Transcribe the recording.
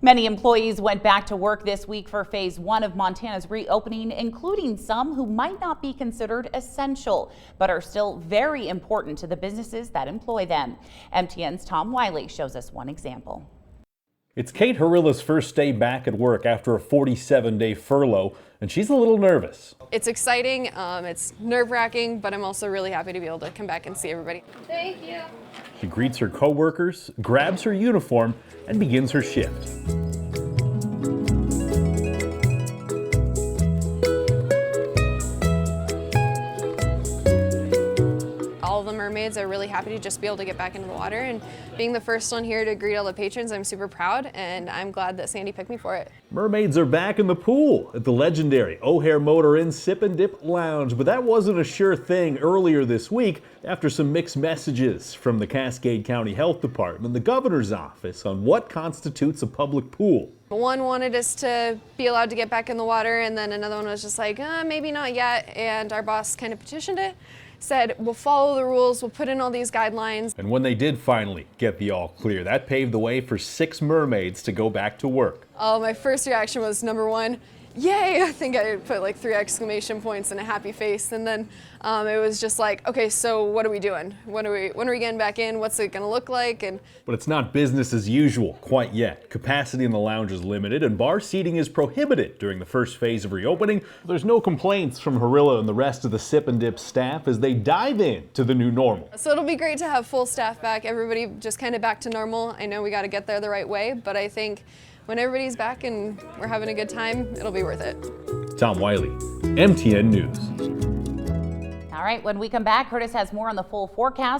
Many employees went back to work this week for phase 1 of Montana's reopening, including some who might not be considered essential, but are still very important to the businesses that employ them. MTN's Tom Wiley shows us one example. It's Kate Harilla's first day back at work after a 47-day furlough, and she's a little nervous. It's exciting, it's nerve-wracking, but I'm also really happy to be able to come back and see everybody. Thank you. She greets her coworkers, grabs her uniform, and begins her shift. All of the mermaids are really happy to just be able to get back into the water, and being the first one here to greet all the patrons, I'm super proud, and I'm glad that Sandy picked me for it. Mermaids are back in the pool at the legendary O'Hare Motor Inn Sip and Dip Lounge, but that wasn't a sure thing earlier this week after some mixed messages from the Cascade County Health Department and the governor's office on what constitutes a public pool. One wanted us to be allowed to get back in the water, and then another one was just like, maybe not yet, and our boss kind of petitioned it. Said, we'll follow the rules, we'll put in all these guidelines. And when they did finally get the all clear, that paved the way for 6 mermaids to go back to work. Oh, my first reaction was number 1, yay! I think I put like 3 exclamation points and a happy face, and then it was just like, okay, so what are we doing? When are we getting back in? What's it gonna look like? But it's not business as usual quite yet. Capacity in the lounge is limited and bar seating is prohibited during the first phase of reopening. There's no complaints from Harilla and the rest of the Sip and Dip staff as they dive in to the new normal. So it'll be great to have full staff back, everybody just kind of back to normal. I know we gotta get there the right way, but I think when everybody's back and we're having a good time, it'll be worth it. Tom Wiley, MTN News. All right, when we come back, Curtis has more on the full forecast.